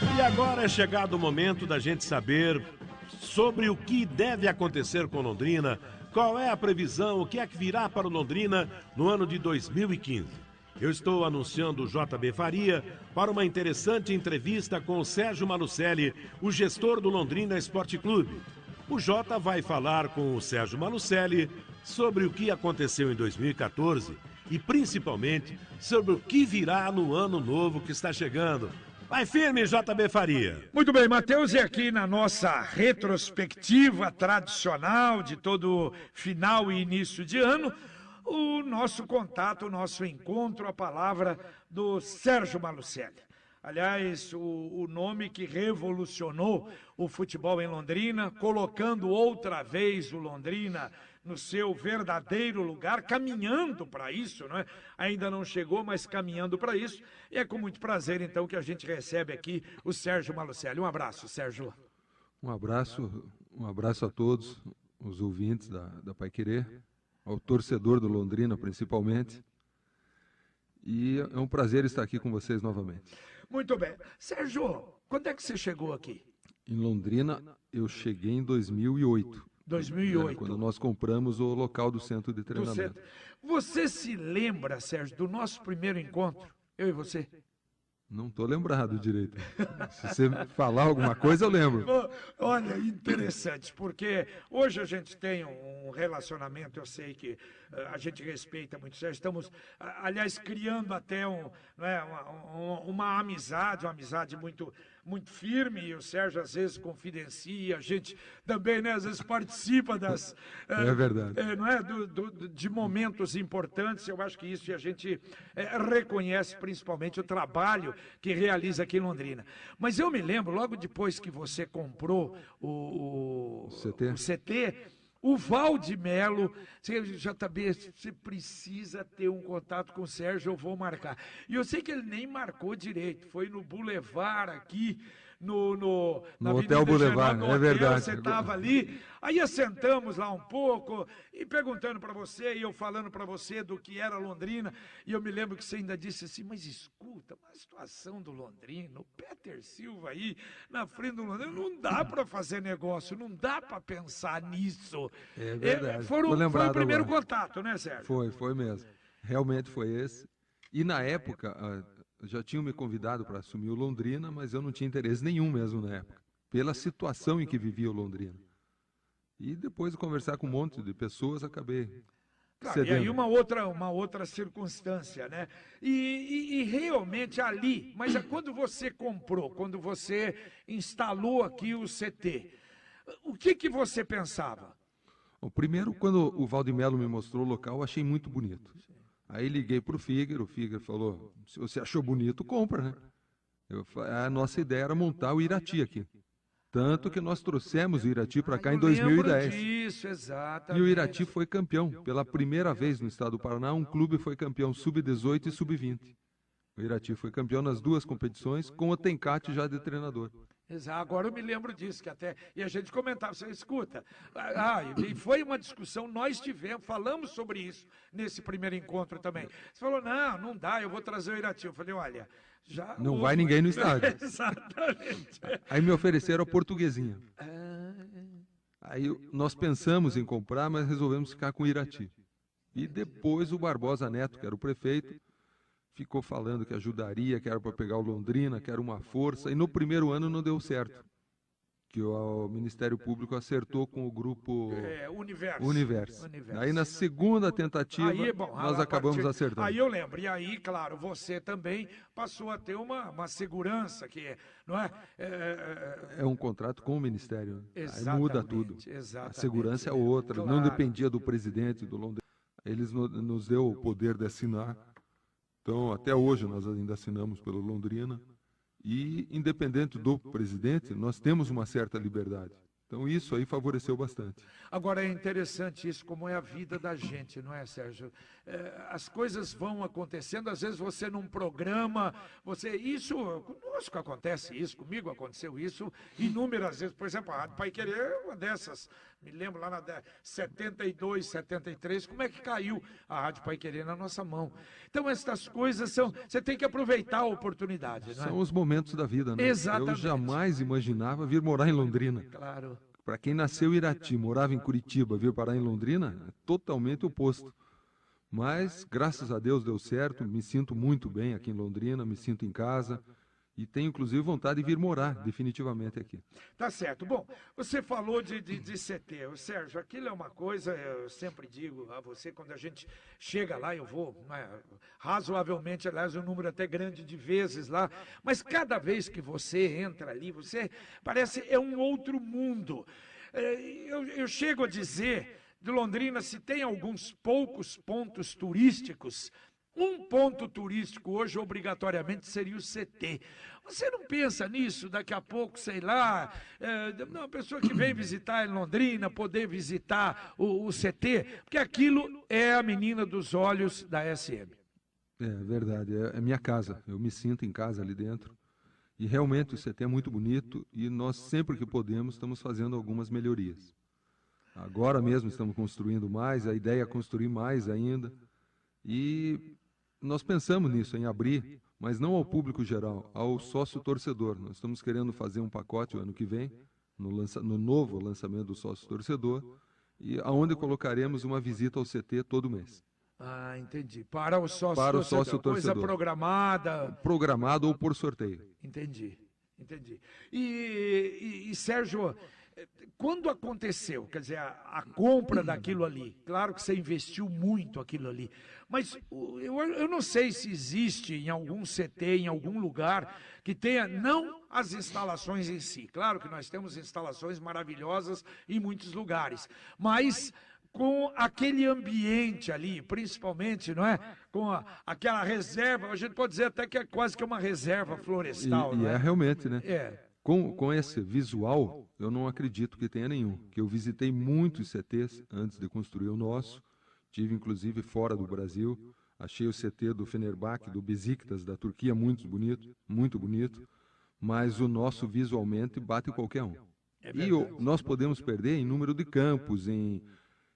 E agora é chegado o momento da gente saber sobre o que deve acontecer com Londrina, qual é a previsão, o que é que virá para o Londrina no ano de 2015. Eu estou anunciando o JB Faria para uma interessante entrevista com o Sérgio Malucelli, o gestor do Londrina Esporte Clube. O Jota vai falar com o Sérgio Malucelli sobre o que aconteceu em 2014 e principalmente sobre o que virá no ano novo que está chegando. Vai firme, JB Faria. Muito bem, Matheus, e aqui na nossa retrospectiva tradicional de todo final e início de ano, o nosso contato, o nosso encontro, a palavra do Sérgio Malucelli. Aliás, o nome que revolucionou o futebol em Londrina, colocando outra vez o Londrina no seu verdadeiro lugar, caminhando para isso, não é? Ainda não chegou, mas caminhando para isso. E é com muito prazer, então, que a gente recebe aqui o Sérgio Malucelli. Um abraço, Sérgio. Um abraço a todos os ouvintes da Paiquerê, ao torcedor do Londrina, principalmente. E é um prazer estar aqui com vocês novamente. Muito bem. Sérgio, quando é que você chegou aqui? Em Londrina, eu cheguei em 2008. 2008. Quando nós compramos o local do centro de treinamento. Você se lembra, Sérgio, do nosso primeiro encontro, eu e você? Não estou lembrado direito. Se você falar alguma coisa, eu lembro. Olha, interessante, porque hoje a gente tem um relacionamento, eu sei que a gente respeita muito, Sérgio. Estamos, aliás, criando até uma amizade muito firme, e o Sérgio às vezes confidencia, a gente também, né, às vezes participa das... É verdade. Não é? De momentos importantes. Eu acho que isso a gente reconhece principalmente o trabalho que realiza aqui em Londrina. Mas eu me lembro, logo depois que você comprou o CT, o Valdemelo, JB, você precisa ter um contato com o Sérgio, eu vou marcar. E eu sei que ele nem marcou direito, foi no Boulevard aqui, na Hotel Boulevard, é verdade. Você estava ali, aí assentamos lá um pouco, e perguntando para você, e eu falando para você do que era Londrina, e eu me lembro que você ainda disse assim, mas escuta, a situação do Londrina, o Peter Silva aí, na frente do Londrina, não dá para fazer negócio, não dá para pensar nisso. É verdade. Foi o primeiro contato, né, Sérgio? Foi mesmo. Realmente foi esse. E na época... já tinham me convidado para assumir o Londrina, mas eu não tinha interesse nenhum mesmo na época, pela situação em que vivia o Londrina. E depois de conversar com um monte de pessoas, acabei cedendo. E aí uma outra circunstância, né? E realmente ali, mas quando você comprou, quando você instalou aqui o CT, o que você pensava? Bom, primeiro, quando o Valdemelo me mostrou o local, eu achei muito bonito. Aí liguei para o Figueiredo falou, se você achou bonito, compra, né? A nossa ideia era montar o Irati aqui. Tanto que nós trouxemos o Irati para cá em 2010. Disso, exatamente. E o Irati foi campeão. Pela primeira vez no estado do Paraná, um clube foi campeão sub-18 e sub-20. O Irati foi campeão nas duas competições, com o Tencate já de treinador. Exato, agora eu me lembro disso, e a gente comentava, você escuta, e foi uma discussão, nós falamos sobre isso nesse primeiro encontro também. Você falou, não dá, eu vou trazer o Irati. Eu falei, olha, já... Não vai ninguém no estádio. Exatamente. Aí me ofereceram a Portuguesinha. Aí nós pensamos em comprar, mas resolvemos ficar com o Irati. E depois o Barbosa Neto, que era o prefeito, ficou falando que ajudaria, que era para pegar o Londrina, que era uma força, e no primeiro ano não deu certo, que o Ministério Público acertou com o grupo Universo. Aí na segunda tentativa, nós acabamos acertando. Aí eu lembro, e aí, claro, você também passou a ter uma segurança, não é? É um contrato com o Ministério, exatamente, aí muda tudo. Exatamente. A segurança é outra, claro. Não dependia do presidente do Londrina, eles nos deu o poder de assinar. Então, até hoje, nós ainda assinamos pelo Londrina e, independente do presidente, nós temos uma certa liberdade. Então, isso aí favoreceu bastante. Agora, é interessante isso, como é a vida da gente, não é, Sérgio? As coisas vão acontecendo, às vezes você num programa, conosco acontece isso, comigo aconteceu isso inúmeras vezes. Por exemplo, a Rádio Paiquerê é uma dessas Me lembro lá na 72, 73, como é que caiu a Rádio Paiquerê na nossa mão. Então, essas coisas são... Você tem que aproveitar a oportunidade, não é? São os momentos da vida, né? Exatamente. Eu jamais imaginava vir morar em Londrina. Claro. Para quem nasceu em Irati, morava em Curitiba, vir parar em Londrina, é totalmente oposto. Mas, graças a Deus, deu certo, me sinto muito bem aqui em Londrina, me sinto em casa e tenho, inclusive, vontade de vir morar definitivamente aqui. Tá certo. Bom, você falou de CT. Sérgio, aquilo é uma coisa, eu sempre digo a você, quando a gente chega lá, eu vou, né, razoavelmente, aliás, um número até grande de vezes lá, mas cada vez que você entra ali, você parece, é um outro mundo. Eu chego a dizer, de Londrina, se tem alguns poucos pontos turísticos, um ponto turístico hoje, obrigatoriamente, seria o CT. Você não pensa nisso, daqui a pouco, sei lá, uma pessoa que vem visitar em Londrina, poder visitar o CT, porque aquilo é a menina dos olhos da SM. É verdade, é minha casa, eu me sinto em casa ali dentro. E realmente o CT é muito bonito e nós, sempre que podemos, estamos fazendo algumas melhorias. Agora mesmo estamos construindo mais, a ideia é construir mais ainda. E nós pensamos nisso, em abrir, mas não ao público geral, ao sócio-torcedor. Nós estamos querendo fazer um pacote o ano que vem, no novo lançamento do sócio-torcedor, e aonde colocaremos uma visita ao CT todo mês. Ah, entendi. Para o sócio-torcedor. Coisa programada. Programado ou por sorteio. Entendi. E Sérgio, quando aconteceu, quer dizer, a compra daquilo ali, claro que você investiu muito aquilo ali, mas eu não sei se existe em algum CT, em algum lugar, que tenha, não as instalações em si, claro que nós temos instalações maravilhosas em muitos lugares, mas com aquele ambiente ali, principalmente, não é? Com aquela reserva, a gente pode dizer até que é quase que uma reserva florestal, e não é? É realmente, né? É. Com esse visual, eu não acredito que tenha nenhum. Que eu visitei muitos CTs antes de construir o nosso. Tive, inclusive, fora do Brasil. Achei o CT do Fenerbahçe, do Besiktas, da Turquia, muito bonito. Mas o nosso, visualmente, bate qualquer um. E nós podemos perder em número de campos, em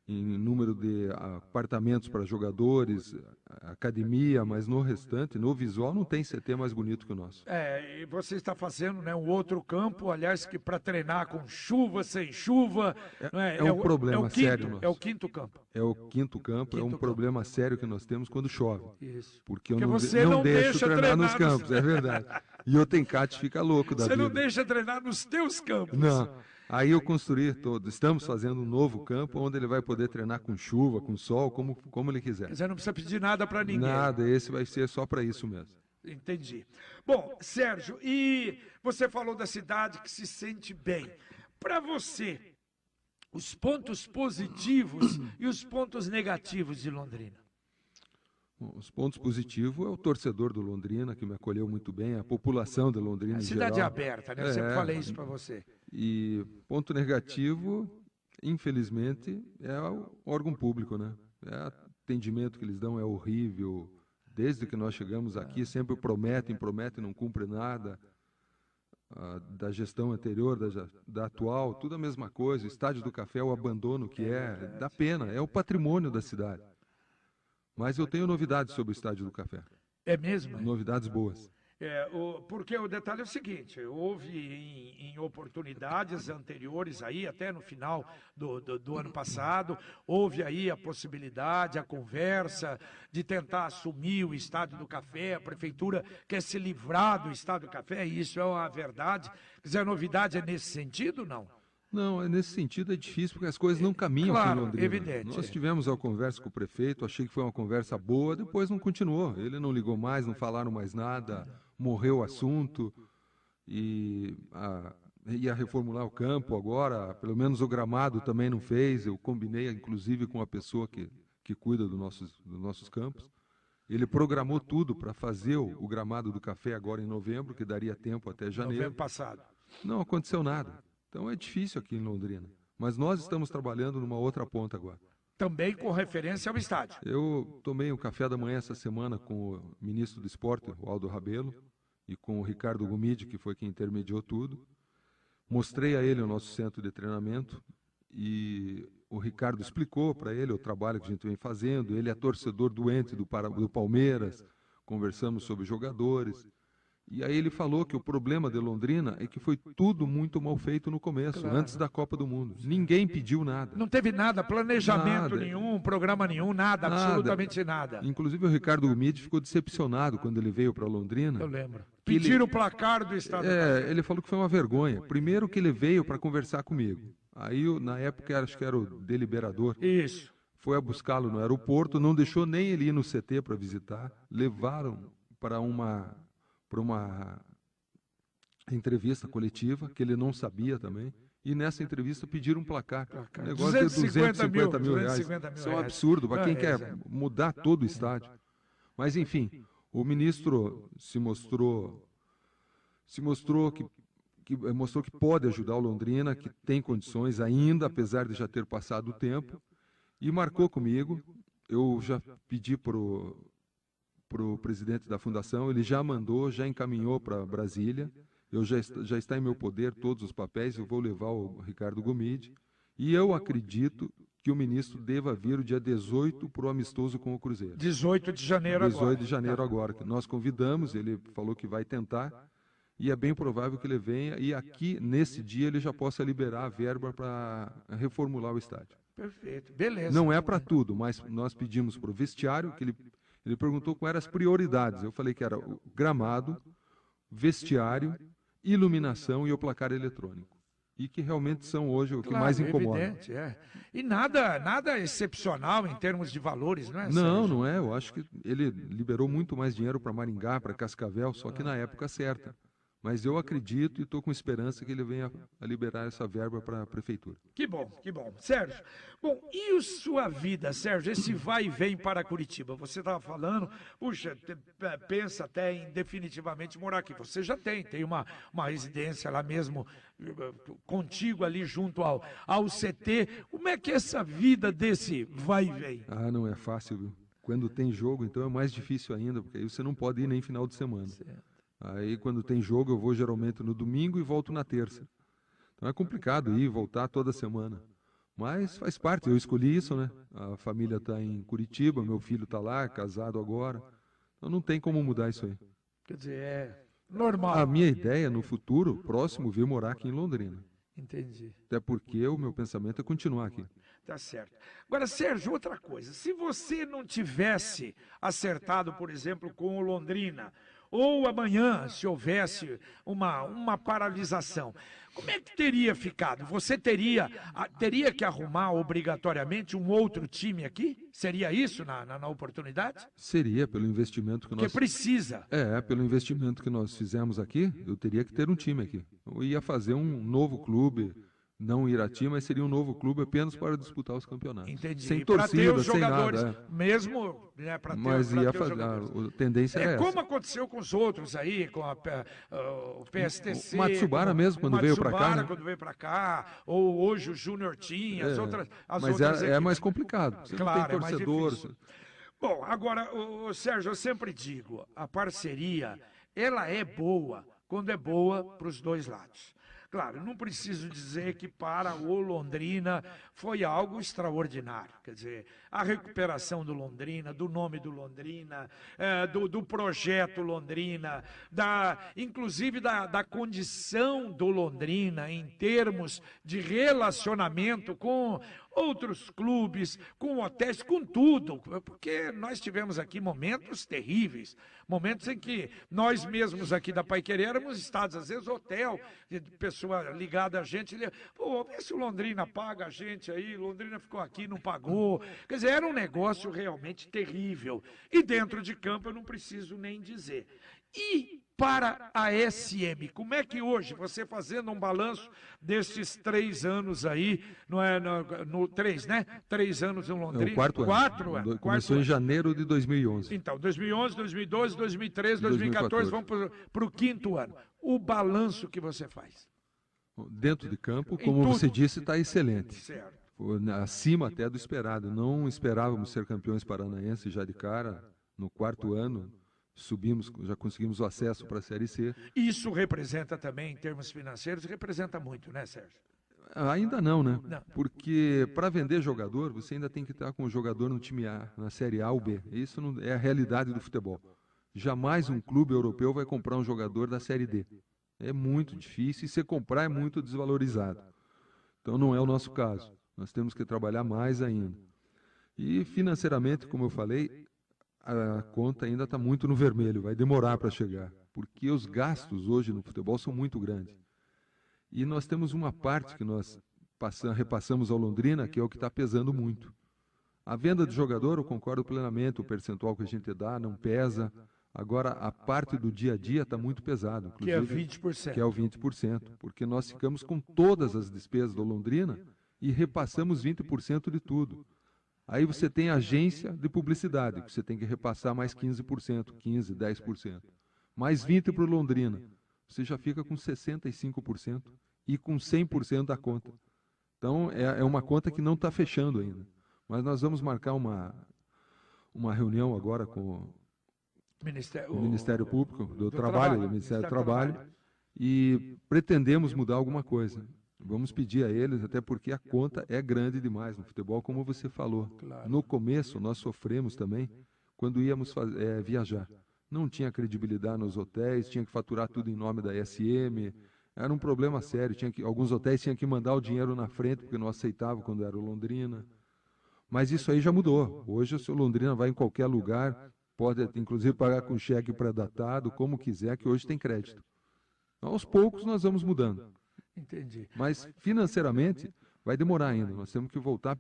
número de apartamentos para jogadores, academia, mas no restante, no visual, não tem CT mais bonito que o nosso. E você está fazendo, né, um outro campo, aliás, que para treinar com chuva, sem chuva... É um problema sério nosso. É o quinto campo. É o quinto campo, é um problema sério que nós temos quando chove. Isso. Porque eu não deixo treinar nos campos, é verdade. E o Tencate fica louco da vida. Você não deixa treinar nos teus campos. Não. Aí eu construí estamos fazendo um novo campo onde ele vai poder treinar com chuva, com sol, como ele quiser. Você não precisa pedir nada para ninguém. Nada, esse vai ser só para isso mesmo. Entendi. Bom, Sérgio, e você falou da cidade que se sente bem. Para você, os pontos positivos e os pontos negativos de Londrina? Bom, os pontos positivos é o torcedor do Londrina, que me acolheu muito bem, a população de Londrina em geral. A cidade aberta, né? Eu sempre falei isso para você. E ponto negativo, infelizmente, é o órgão público, né? Atendimento que eles dão é horrível. Desde que nós chegamos aqui, sempre prometem, não cumprem nada. Da gestão anterior, da atual, tudo a mesma coisa. O Estádio do Café, o abandono que dá pena, é o patrimônio da cidade. Mas eu tenho novidades sobre o Estádio do Café. É mesmo? Novidades boas. Porque o detalhe é o seguinte, houve em oportunidades anteriores aí, até no final do ano passado, houve aí a possibilidade, a conversa de tentar assumir o Estádio do Café, a prefeitura quer se livrar do Estádio do Café, e isso é uma verdade. Quer dizer, a novidade é nesse sentido, não? Não, nesse sentido é difícil, porque as coisas não caminham claro, aqui em Londrina. Evidente. Nós tivemos a conversa com o prefeito, achei que foi uma conversa boa, depois não continuou. Ele não ligou mais, não falaram mais nada, morreu o assunto, e ia reformular o campo agora, pelo menos o gramado também não fez, eu combinei inclusive com a pessoa que cuida dos nossos campos. Ele programou tudo para fazer o gramado do Café agora em novembro, que daria tempo até janeiro. Novembro passado. Não aconteceu nada. Então é difícil aqui em Londrina. Mas nós estamos trabalhando numa outra ponta agora. Também com referência ao estádio. Eu tomei um café da manhã essa semana com o ministro do Esporte, o Aldo Rabelo, e com o Ricardo Gomide, que foi quem intermediou tudo. Mostrei a ele o nosso centro de treinamento e o Ricardo explicou para ele o trabalho que a gente vem fazendo. Ele é torcedor doente do Palmeiras, conversamos sobre jogadores. E aí ele falou que o problema de Londrina é que foi tudo muito mal feito no começo, Claro. antes da Copa do Mundo. Ninguém pediu nada. Não teve nada, planejamento Nada. nenhum, programa nenhum, nada, absolutamente nada. Inclusive o Ricardo Gomide ficou decepcionado quando ele veio para Londrina. Eu lembro. Que ele- Pediram o placar do Estado. Ele falou que foi uma vergonha. Primeiro que ele veio para conversar comigo. Aí, na época, acho que era o deliberador, Isso. foi a buscá-lo no aeroporto, não deixou nem ele ir no CT para visitar, levaram para uma entrevista coletiva, que ele não sabia também, e nessa entrevista pediram um placar. Um negócio de 250 mil reais. 250 mil Isso é um reais. absurdo para quem Não, quer mudar todo o estádio. Mas, enfim, o ministro mostrou que pode ajudar o Londrina, que tem condições ainda, apesar de já ter passado o tempo, e marcou comigo. Eu já pedi para o presidente da fundação, ele já mandou, já encaminhou para Brasília. Já está em meu poder todos os papéis, eu vou levar o Ricardo Gomide, e eu acredito que o ministro deva vir o dia 18 para o amistoso com o Cruzeiro. 18 de janeiro agora. 18 de janeiro agora, que nós convidamos, ele falou que vai tentar, e é bem provável que ele venha, e aqui, nesse dia, ele já possa liberar a verba para reformular o estádio. Perfeito, beleza. Não é para tudo, mas nós pedimos para o vestiário, que ele perguntou quais eram as prioridades. Eu falei que era o gramado, vestiário, iluminação e o placar eletrônico. E que realmente são hoje o que Claro, mais incomoda. evidente, é. E nada excepcional em termos de valores, não é? Não, Sérgio? não é. Eu acho que ele liberou muito mais dinheiro para Maringá, para Cascavel, só que na época certa. Mas eu acredito e estou com esperança que ele venha a liberar essa verba para a prefeitura. Que bom, que bom. Sérgio, bom, e a sua vida, Sérgio, esse vai e vem para Curitiba? Você estava falando, puxa, pensa até em definitivamente morar aqui. Você já tem uma residência lá mesmo, contigo ali junto ao CT. Como é que é essa vida desse vai e vem? Ah, não é fácil, viu? Quando tem jogo, então é mais difícil ainda, porque aí você não pode ir nem final de semana. Certo. Aí, quando tem jogo, eu vou geralmente no domingo e volto na terça. Então é complicado ir e voltar toda semana. Mas faz parte, eu escolhi isso, né? A família está em Curitiba, meu filho está lá, casado agora. Então não tem como mudar isso aí. Quer dizer, é normal. A minha ideia, no futuro próximo, vir morar aqui em Londrina. Entendi. Até porque o meu pensamento é continuar aqui. Tá certo. Agora, Sérgio, outra coisa. Se você não tivesse acertado, por exemplo, com o Londrina, ou amanhã, se houvesse uma paralisação, como é que teria ficado? Você teria que arrumar obrigatoriamente um outro time aqui? Seria isso na oportunidade? Seria, pelo investimento que Porque nós... precisa. pelo investimento que nós fizemos aqui, eu teria que ter um time aqui. Eu ia fazer um novo clube, não Irati, mas seria um novo clube apenas para disputar os campeonatos. Entendi. Sem Para ter torcida, os sem jogadores, nada. mesmo, né, para ter, Mas pra ia ter os fazer, jogadores. a tendência era essa. Como aconteceu com os outros aí, com o PSTC. O Matsubara mesmo, quando veio pra cá, Matsubara, né? quando veio para cá, ou hoje o Júnior tinha, as outras Mas outras é equipes. mais complicado. Você Claro, não tem é mais torcedor. difícil. Bom, agora, Sérgio, eu sempre digo, a parceria, ela é boa quando é boa para os dois lados. Claro, não preciso dizer que para o Londrina foi algo extraordinário. Quer dizer, a recuperação do Londrina, do nome do Londrina, do projeto Londrina, inclusive da condição do Londrina em termos de relacionamento com outros clubes, com hotéis, com tudo, porque nós tivemos aqui momentos terríveis, momentos em que nós mesmos aqui da Paiquerê éramos estados, às vezes hotel, de pessoa ligada a gente, pô, vê se o Londrina paga a gente aí, Londrina ficou aqui, não pagou, quer dizer, era um negócio realmente terrível, e dentro de campo eu não preciso nem dizer. E para a SM, como é que hoje, você fazendo um balanço destes 3 anos aí, não é, no 3, né? 3 anos em Londrina. É o quarto ano. 4 anos. Começou em janeiro de 2011. Então, 2011, 2012, 2013, 2014, vamos para o 5º ano. O balanço que você faz. Dentro de campo, Em como tudo. você disse, está excelente. Certo. Acima até do esperado. Não esperávamos ser campeões paranaenses já de cara. No 4º ano, subimos, já conseguimos o acesso para a Série C. Isso representa também, em termos financeiros, representa muito, né, Sérgio? Ainda não, né? Não. Porque para vender jogador, você ainda tem que estar com o jogador no time A, na Série A ou B. Isso não é a realidade do futebol. Jamais um clube europeu vai comprar um jogador da Série D. É muito difícil e se comprar é muito desvalorizado. Então não é o nosso caso. Nós temos que trabalhar mais ainda. E financeiramente, como eu falei, a conta ainda está muito no vermelho, vai demorar para chegar. Porque os gastos hoje no futebol são muito grandes. E nós temos uma parte que nós repassamos ao Londrina, que é o que está pesando muito. A venda de jogador, eu concordo plenamente, o percentual que a gente dá não pesa. Agora, a parte do dia a dia está muito pesado. Que é 20%. Que é o 20%, porque nós ficamos com todas as despesas do Londrina e repassamos 20% de tudo. Aí você tem agência de publicidade, que você tem que repassar mais 15%, 15%, 10%. Mais 20% para o Londrina. Você já fica com 65% e com 100% da conta. Então, é uma conta que não está fechando ainda. Mas nós vamos marcar uma reunião agora com o Ministério Público do Trabalho, do Ministério do Trabalho, e pretendemos mudar alguma coisa. Vamos pedir a eles, até porque a conta é grande demais no futebol, como você falou. Claro. No começo, nós sofremos também quando íamos viajar. Não tinha credibilidade nos hotéis, tinha que faturar tudo em nome da SM, era um problema sério. Alguns hotéis tinham que mandar o dinheiro na frente, porque não aceitavam quando era o Londrina. Mas isso aí já mudou. Hoje, se o Londrina vai em qualquer lugar, pode inclusive pagar com cheque pré-datado, como quiser, que hoje tem crédito. Aos poucos nós vamos mudando. Entendi. Mas financeiramente vai demorar ainda. Nós temos que voltar,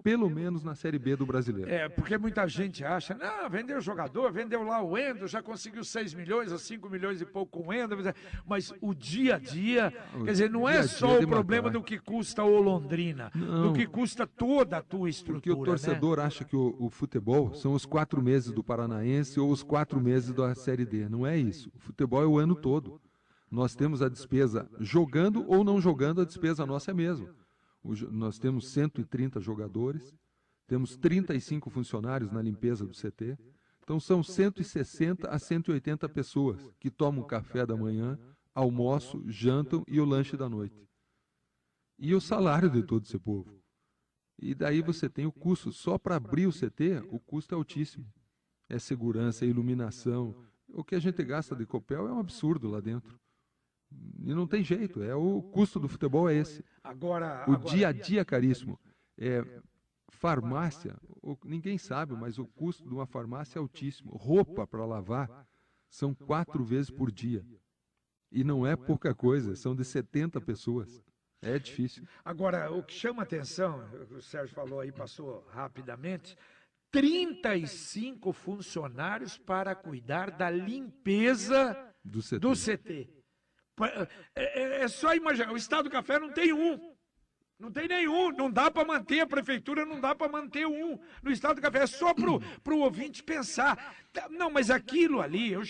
pelo menos na Série B do Brasileiro. Porque muita gente acha, não, vendeu o jogador, vendeu lá o Wendel, já conseguiu 6 milhões ou 5 milhões e pouco com o Wendel, mas o dia a dia, quer dizer, não é só o problema do que custa o Londrina, do que custa toda a tua estrutura. Porque o torcedor acha que o futebol são os 4 meses do Paranaense ou os 4 meses da Série D. Não é isso. O futebol é o ano todo. Nós temos a despesa jogando ou não jogando, a despesa nossa é a mesma. Nós temos 130 jogadores, temos 35 funcionários na limpeza do CT, então são 160 a 180 pessoas que tomam café da manhã, almoço, jantam e o lanche da noite. E o salário de todo esse povo. E daí você tem o custo, só para abrir o CT, o custo é altíssimo. É segurança, é iluminação. O que a gente gasta de Copel é um absurdo lá dentro. E não tem jeito, o custo do futebol é esse. O dia a dia, caríssimo, farmácia, ninguém sabe, mas o custo de uma farmácia é altíssimo. Roupa para lavar são 4 vezes por dia. E não é pouca coisa, são de 70 pessoas. É difícil. Agora, o que chama atenção, o Sérgio falou aí, passou rapidamente, 35 funcionários para cuidar da limpeza do CT. É só imaginar, o Estado do Café não tem não tem nenhum, não dá para manter, a prefeitura não dá para manter no Estado do Café, é só para o ouvinte pensar, não, mas aquilo ali, eu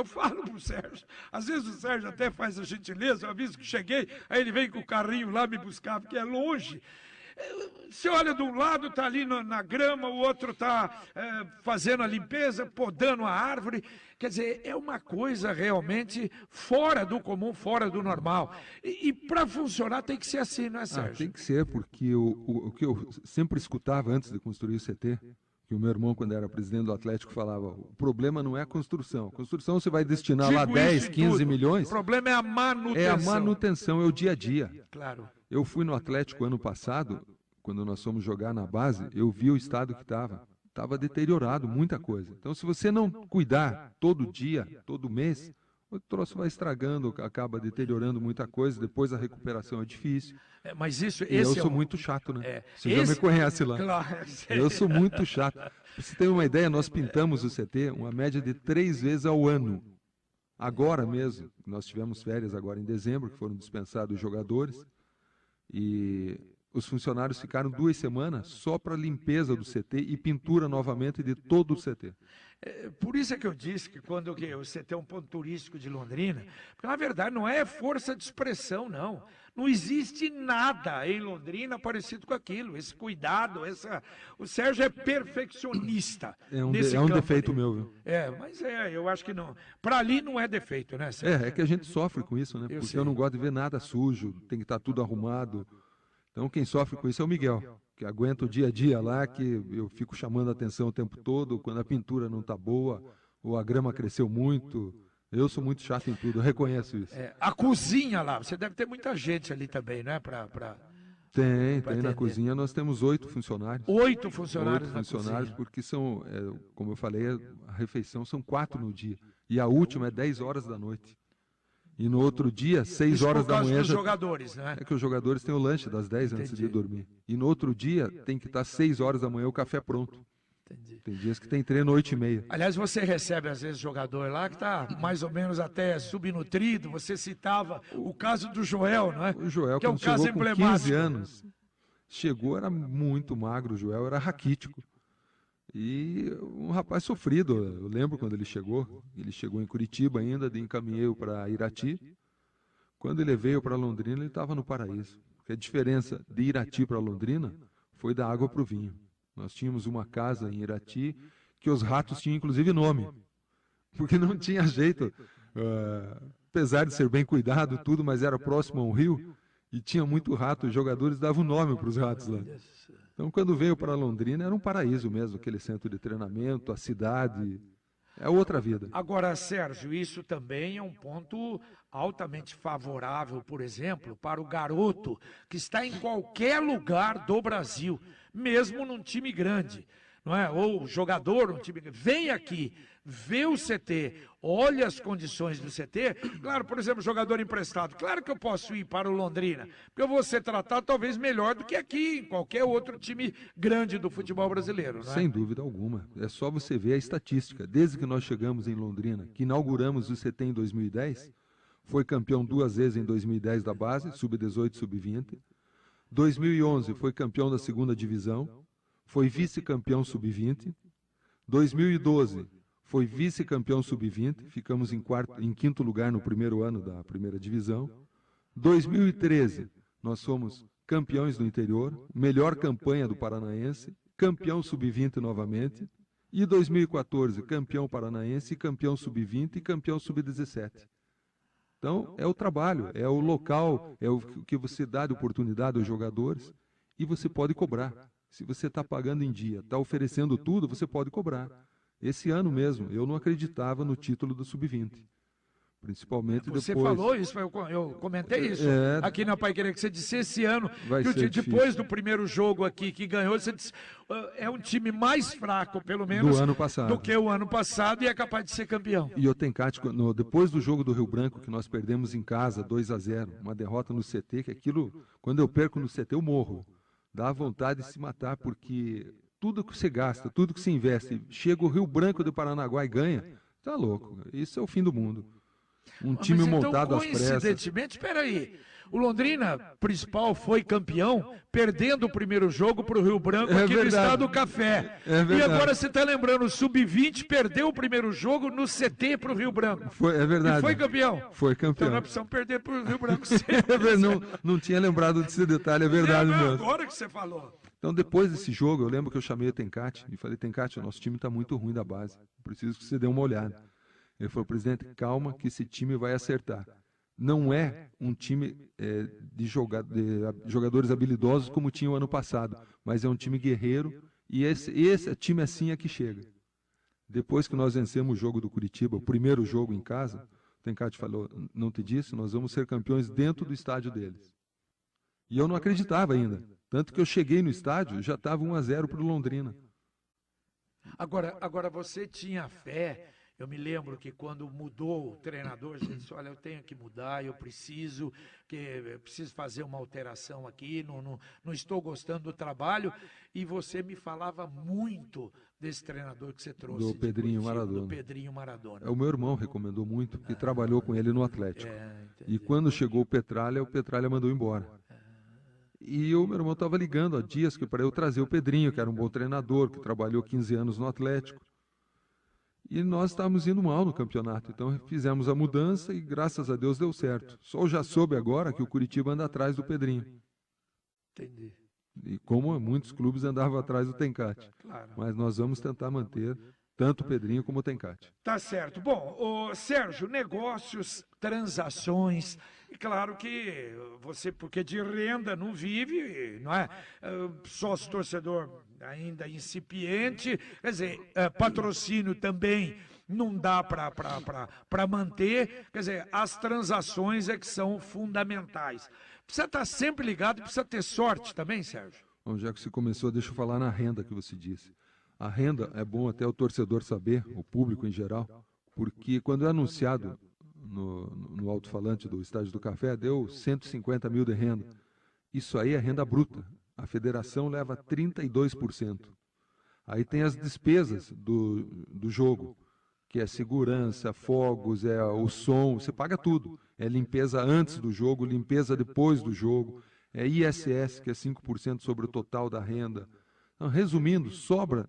falo para o Sérgio, às vezes o Sérgio até faz a gentileza, eu aviso que cheguei, aí ele vem com o carrinho lá me buscar, porque é longe. Você olha de um lado, está ali na grama, o outro está fazendo a limpeza, podando a árvore. Quer dizer, é uma coisa realmente fora do comum, fora do normal. E para funcionar tem que ser assim, não é, Sérgio? Tem que ser, porque o que eu sempre escutava antes de construir o CT, que o meu irmão, quando era presidente do Atlético, falava, o problema não é a construção. A construção você vai destinar lá 10, 15 milhões. O problema é a manutenção. É a manutenção, é o dia a dia. Claro. Eu fui no Atlético ano passado, quando nós fomos jogar na base, eu vi o estado que estava. Estava deteriorado, muita coisa. Então, se você não cuidar todo dia, todo mês, o troço vai estragando, acaba deteriorando muita coisa, depois a recuperação é difícil. Mas eu sou muito chato, né? Você já me conhece lá. Claro. Eu sou muito chato. Pra você ter uma ideia, nós pintamos o CT uma média de 3 vezes ao ano. Agora mesmo, nós tivemos férias agora em dezembro, que foram dispensados os jogadores, e os funcionários ficaram 2 semanas só para limpeza do CT e pintura novamente de todo o CT. Por isso é que eu disse que quando o CT é um ponto turístico de Londrina, porque na verdade não é força de expressão, não. Não existe nada em Londrina parecido com aquilo. Esse cuidado, o Sérgio é perfeccionista. É um defeito meu, viu? Mas eu acho que não. Para ali não é defeito, né, Sérgio? É que a gente sofre com isso, né? Porque eu não gosto de ver nada sujo, tem que estar tudo arrumado. Então quem sofre com isso é o Miguel, que aguenta o dia a dia lá, que eu fico chamando a atenção o tempo todo, quando a pintura não está boa, ou a grama cresceu muito. Eu sou muito chato em tudo, eu reconheço isso. A cozinha lá, você deve ter muita gente ali também, né? Tem na cozinha, nós temos 8 funcionários. 8 funcionários 8 na funcionários, cozinha. porque são, como eu falei, a refeição são 4 no dia. E a última é 10 horas da noite. E no outro dia, 6 Isso horas por da causa manhã. dos jogadores, né? É que os jogadores têm o lanche das 10 antes de dormir. E no outro dia, tem que estar 6 horas da manhã o café pronto. Entendi. Tem dias que tem treino 8h30. Aliás, você recebe às vezes jogador lá que está mais ou menos até subnutrido. Você citava o caso do Joel, não é? O Joel, que é um quando caso chegou com emblemático. 15 anos, chegou, era muito magro, o Joel era raquítico. E um rapaz sofrido, eu lembro quando ele chegou em Curitiba ainda, encaminhei-o para Irati. Quando ele veio para Londrina, ele estava no paraíso. Porque a diferença de Irati para Londrina foi da água para o vinho. Nós tínhamos uma casa em Irati que os ratos tinham inclusive nome, porque não tinha jeito, apesar de ser bem cuidado tudo, mas era próximo a um rio e tinha muito rato, os jogadores davam nome para os ratos lá. Então quando veio para Londrina era um paraíso mesmo, aquele centro de treinamento, a cidade, é outra vida. Agora, Sérgio, isso também é um ponto altamente favorável, por exemplo, para o garoto que está em qualquer lugar do Brasil, mesmo num time grande, não é? Ou jogador, um time grande, vem aqui, vê o CT, olha as condições do CT. Claro, por exemplo, jogador emprestado, claro que eu posso ir para o Londrina, porque eu vou ser tratado talvez melhor do que aqui, em qualquer outro time grande do futebol brasileiro, não é? Sem dúvida alguma. É só você ver a estatística. Desde que nós chegamos em Londrina, que inauguramos o CT em 2010, foi campeão 2 vezes em 2010 da base, sub-18, sub-20. 2011 foi campeão da 2ª divisão, foi vice-campeão sub-20. 2012 foi vice-campeão sub-20, ficamos em 5º lugar no primeiro ano da 1ª divisão. 2013 nós fomos campeões do interior, melhor campanha do Paranaense, campeão sub-20 novamente. E 2014 campeão paranaense, campeão sub-20 e campeão sub-17. Então, é o trabalho, é o local, é o que você dá de oportunidade aos jogadores e você pode cobrar. Se você está pagando em dia, está oferecendo tudo, você pode cobrar. Esse ano mesmo, eu não acreditava no título do Sub-20. Principalmente depois... Você falou isso, eu comentei isso aqui na Pai Querer, que você disse esse ano, que depois do primeiro jogo aqui que ganhou, você disse, é um time mais fraco, pelo menos, do que o ano passado e é capaz de ser campeão. E o Tencate, depois do jogo do Rio Branco, que nós perdemos em casa, 2-0, uma derrota no CT, que aquilo, quando eu perco no CT, eu morro. Dá vontade de se matar, porque tudo que você gasta, tudo que você investe, chega o Rio Branco do Paranaguá e ganha, tá louco, isso é o fim do mundo. Um time montado às pressas. Coincidentemente, espera aí, o Londrina principal foi campeão, perdendo o primeiro jogo para o Rio Branco aqui no Estado do Café. E agora você está lembrando, o Sub-20 perdeu o primeiro jogo no CT para o Rio Branco. É verdade. E foi campeão. Foi campeão. Então nós precisamos perder para o Rio Branco. Não tinha lembrado desse detalhe, é verdade mesmo. Agora que você falou. Então, depois desse jogo, eu lembro que eu chamei o Tencate e falei, Tencate, o nosso time está muito ruim da base, preciso que você dê uma olhada. Ele falou, presidente, calma que esse time vai acertar. Não é um time de jogadores habilidosos como tinha o ano passado, mas é um time guerreiro e esse time assim é que chega. Depois que nós vencemos o jogo do Curitiba, o primeiro jogo em casa, o Tencate falou, não te disse, nós vamos ser campeões dentro do estádio deles. E eu não acreditava ainda, tanto que eu cheguei no estádio, já estava 1-0 para o Londrina. Agora você tinha fé. Eu me lembro que quando mudou o treinador, você disse, olha, eu tenho que mudar, eu preciso fazer uma alteração aqui, não estou gostando do trabalho. E você me falava muito desse treinador que você trouxe. Do Pedrinho Maradona. Do Pedrinho Maradona. O meu irmão recomendou muito, porque trabalhou com ele no Atlético. E quando chegou o Petralha mandou embora. E o meu irmão estava ligando há dias para eu trazer o Pedrinho, que era um bom treinador, que trabalhou 15 anos no Atlético. E nós estávamos indo mal no campeonato, então fizemos a mudança e graças a Deus deu certo. Só já soube agora que o Curitiba anda atrás do Pedrinho. Entendi. E como muitos clubes andavam atrás do Tencate. Claro. Mas nós vamos tentar manter tanto o Pedrinho como o Tencate. Tá certo. Bom, Sérgio, negócios, transações, e claro que você, porque de renda não vive, não é? Sócio torcedor ainda incipiente, quer dizer, patrocínio também não dá para manter, quer dizer, as transações é que são fundamentais. Precisa estar sempre ligado, precisa ter sorte também, Sérgio. Bom, já que você começou, deixa eu falar na renda que você disse. A renda é bom até o torcedor saber, o público em geral, porque quando é anunciado no alto-falante do Estádio do Café, deu 150 mil de renda. Isso aí é renda bruta. A federação leva 32%. Aí tem as despesas do jogo, que é segurança, fogos, é o som, você paga tudo. É limpeza antes do jogo, limpeza depois do jogo, é ISS, que é 5% sobre o total da renda. Então, resumindo, sobra,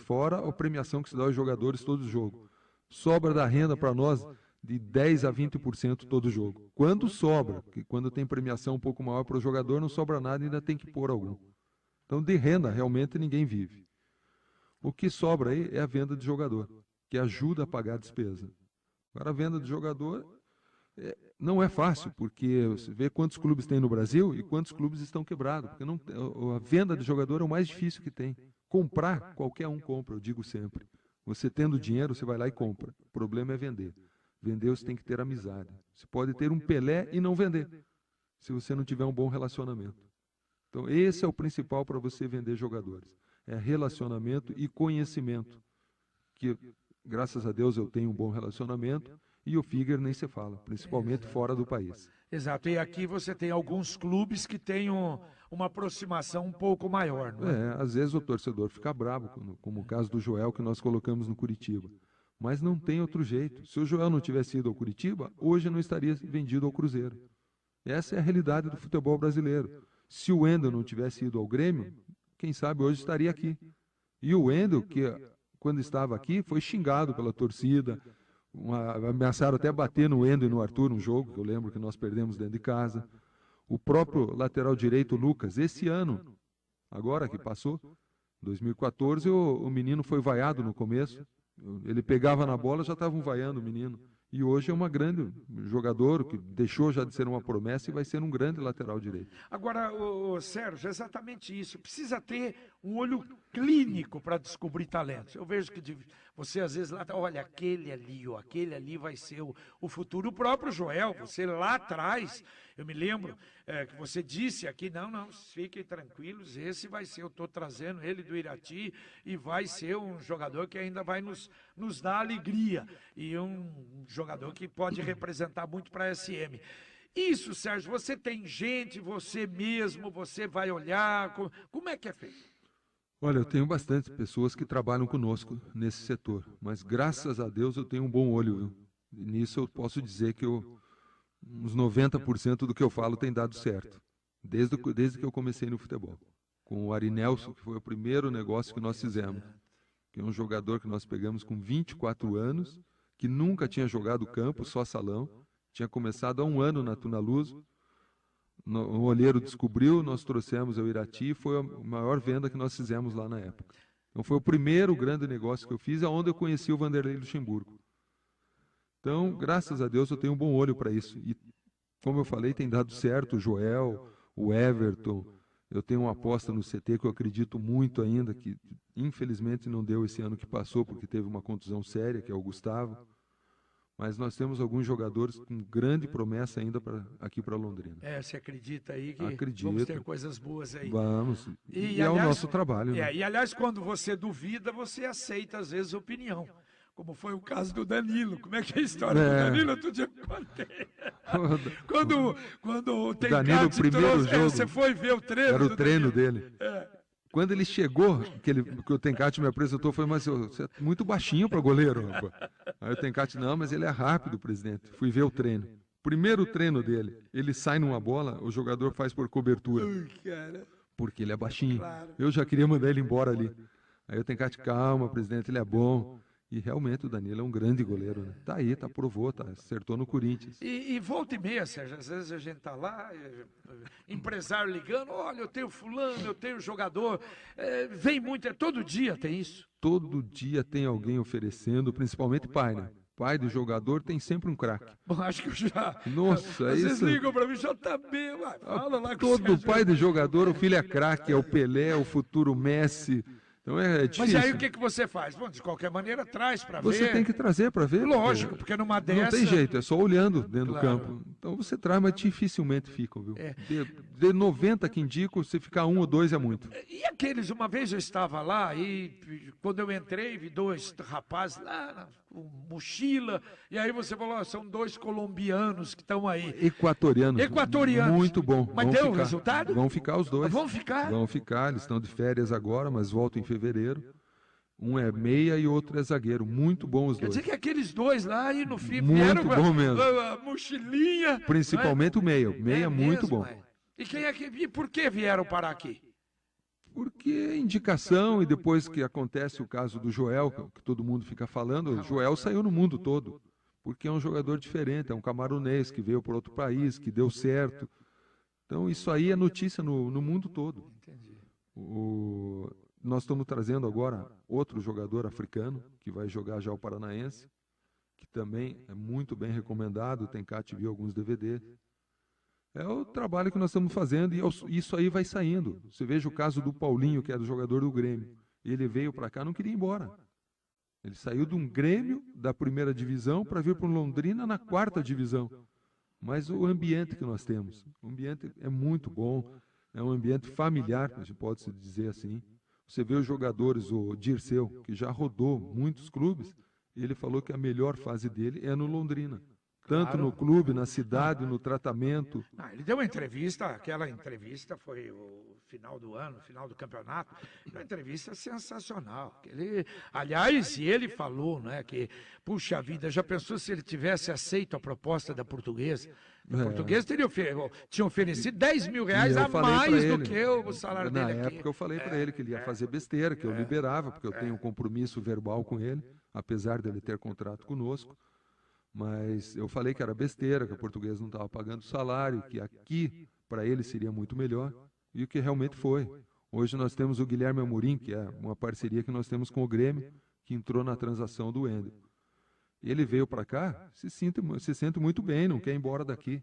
fora a premiação que se dá aos jogadores todo jogo, sobra da renda para nós de 10% a 20% todo jogo. Quando sobra, que quando tem premiação um pouco maior para o jogador, não sobra nada e ainda tem que pôr algum. Então, de renda, realmente ninguém vive. O que sobra aí é a venda de jogador, que ajuda a pagar a despesa. Agora, a venda de jogador não é fácil, porque você vê quantos clubes tem no Brasil e quantos clubes estão quebrados. Porque a venda de jogador é o mais difícil que tem. Comprar, qualquer um compra, eu digo sempre. Você tendo dinheiro, você vai lá e compra. O problema é vender. Vender, você tem que ter amizade. Você pode ter um Pelé e não vender, se você não tiver um bom relacionamento. Então, esse é o principal para você vender jogadores. É relacionamento e conhecimento. Que, graças a Deus, eu tenho um bom relacionamento. E o Figueiredo nem se fala, principalmente fora do país. Exato, e aqui você tem alguns clubes que têm uma aproximação um pouco maior, não é? Às vezes o torcedor fica bravo, como o caso do Joel que nós colocamos no Curitiba. Mas não tem outro jeito. Se o Joel não tivesse ido ao Curitiba, hoje não estaria vendido ao Cruzeiro. Essa é a realidade do futebol brasileiro. Se o Wendel não tivesse ido ao Grêmio, quem sabe hoje estaria aqui. E o Wendel, que quando estava aqui, foi xingado pela torcida, ameaçaram até bater no Wendel e no Arthur, um jogo que eu lembro que nós perdemos dentro de casa. O próprio lateral direito, Lucas, esse ano, agora que passou, 2014, o menino foi vaiado no começo. Ele pegava na bola, já estavam vaiando o menino. E hoje é um grande jogador, que deixou já de ser uma promessa e vai ser um grande lateral direito. Agora, Sérgio, exatamente isso. Precisa ter um olho clínico para descobrir talentos. Eu vejo que você às vezes lá, olha, aquele ali vai ser o futuro. O próprio Joel, você lá atrás, eu me lembro que você disse aqui, não, fiquem tranquilos, esse vai ser, eu estou trazendo ele do Irati e vai ser um jogador que ainda vai nos dar alegria. E um jogador que pode representar muito para a SM. Isso, Sérgio, você tem gente, você mesmo, você vai olhar, como é que é feito? Olha, eu tenho bastante pessoas que trabalham conosco nesse setor, mas graças a Deus eu tenho um bom olho, viu? E nisso eu posso dizer que uns 90% do que eu falo tem dado certo, desde que eu comecei no futebol. Com o Ari Nelson, que foi o primeiro negócio que nós fizemos, que é um jogador que nós pegamos com 24 anos, que nunca tinha jogado campo, só salão, tinha começado há um ano na Tunaluso. O olheiro descobriu, nós trouxemos ao Irati, foi a maior venda que nós fizemos lá na época. Então foi o primeiro grande negócio que eu fiz, onde eu conheci o Vanderlei Luxemburgo. Então, graças a Deus, eu tenho um bom olho para isso. E, como eu falei, tem dado certo o Joel, o Everton. Eu tenho uma aposta no CT que eu acredito muito ainda, que infelizmente não deu esse ano que passou, porque teve uma contusão séria, que é o Gustavo. Mas nós temos alguns jogadores com grande promessa ainda aqui para Londrina. Você acredita aí que vamos ter coisas boas aí? Vamos. E aliás, é o nosso trabalho. Né? E aliás, quando você duvida, você aceita às vezes opinião. Como foi o caso do Danilo. Como é que é a história do Danilo? Outro dia eu contei. Quando o Danilo, primeiro jogo, você foi ver o treino. Era o treino dele. Quando ele chegou, que o Tencate me apresentou, foi, mas você é muito baixinho para goleiro, rapaz. Aí o Tencate, não, mas ele é rápido, presidente. Fui ver o treino. Primeiro treino dele, ele sai numa bola, o jogador faz por cobertura, Ui, cara. porque ele é baixinho. Claro. Eu já queria mandar ele embora ali. Aí eu tenho que calma, presidente, ele é bom. E realmente o Danilo é um grande goleiro, né? Tá aí, tá, provou, tá, acertou no Corinthians. E volta e meia, Sérgio, às vezes a gente tá lá, empresário ligando, olha, eu tenho fulano, eu tenho jogador, vem muito, todo dia tem isso. Todo dia tem alguém oferecendo, principalmente pai, né? Pai do jogador tem sempre um craque. Bom, acho que eu já... Nossa, é Às vezes isso. ligam pra mim, já tá bem, vai, fala lá com o Todo Sérgio. pai de jogador, o filho é craque, é o Pelé, o futuro Messi. Então é Mas difícil. aí o que você faz? Bom, de qualquer maneira, traz pra ver. Você tem que trazer para ver. Lógico, porque numa dessa... Não tem jeito, é só olhando dentro Claro. do campo. Então você traz, mas dificilmente ficam, viu? É. De 90 que indico, se ficar 1 ou 2 é muito. E aqueles, uma vez eu estava lá e quando eu entrei, vi dois rapazes lá com mochila, e aí você falou, são dois colombianos que estão aí. Equatorianos. Equatorianos. Muito bom. Mas Vão deu ficar. resultado? Vão ficar os dois. Vão ficar? Vão ficar, eles estão de férias agora, mas voltam em fevereiro. Um é meia e outro é zagueiro. Muito bom os Quer dois. dizer que aqueles dois lá e no fim Muito vieram com bom mesmo. a mochilinha. Principalmente o meia. O meia é muito mesmo, bom. é. E quem é que e por que vieram parar aqui? Porque é indicação, e depois que acontece o caso do Joel, que todo mundo fica falando, o Joel saiu no mundo todo. Porque é um jogador diferente, é um camarunês que veio para outro país, que deu certo. Então isso aí é notícia no mundo todo. Entendi. Nós estamos trazendo agora outro jogador africano, que vai jogar já o Paranaense, que também é muito bem recomendado, tem cá, te viu alguns DVDs. É o trabalho que nós estamos fazendo e isso aí vai saindo. Você veja o caso do Paulinho, que era o jogador do Grêmio. Ele veio para cá, não queria ir embora. Ele saiu de um Grêmio da primeira divisão para vir para o Londrina na quarta divisão. Mas o ambiente que nós temos, o ambiente é muito bom, é um ambiente familiar, a gente pode se dizer assim. Você vê os jogadores, o Dirceu, que já rodou muitos clubes, e ele falou que a melhor fase dele é no Londrina. Tanto Claro. no clube, na cidade, no tratamento. Ele deu uma entrevista, aquela entrevista foi o final do ano, final do campeonato, uma entrevista sensacional. Aliás, ele falou, né, que, puxa vida, já pensou se ele tivesse aceito a proposta da Portuguesa? A Portuguesa tinha oferecido 10 mil reais E eu a falei pra mais do ele, que o salário na dele aqui. época eu falei para ele que ele ia fazer besteira, que eu liberava, porque eu tenho um compromisso verbal com ele, apesar dele ter contrato conosco. Mas eu falei que era besteira, que a Portuguesa não estava pagando salário, que aqui para ele seria muito melhor, e o que realmente foi. Hoje nós temos o Guilherme Amorim, que é uma parceria que nós temos com o Grêmio, que entrou na transação do Wendel. Ele veio para cá, se sente muito bem, não quer ir embora daqui.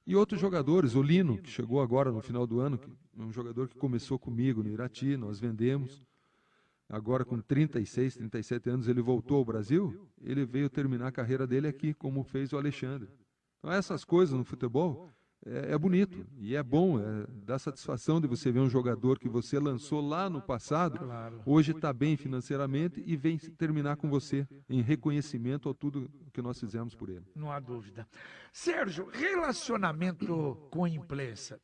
E outros jogadores, o Lino, que chegou agora no final do ano, que é um jogador que começou comigo no Irati, nós vendemos. Agora com 36, 37 anos ele voltou ao Brasil, ele veio terminar a carreira dele aqui, como fez o Alexandre. Então essas coisas no futebol é bonito e é bom, dá satisfação de você ver um jogador que você lançou lá no passado, Claro. hoje está bem financeiramente e vem terminar com você em reconhecimento a tudo que nós fizemos por ele. Não há dúvida. Sérgio, relacionamento com a imprensa.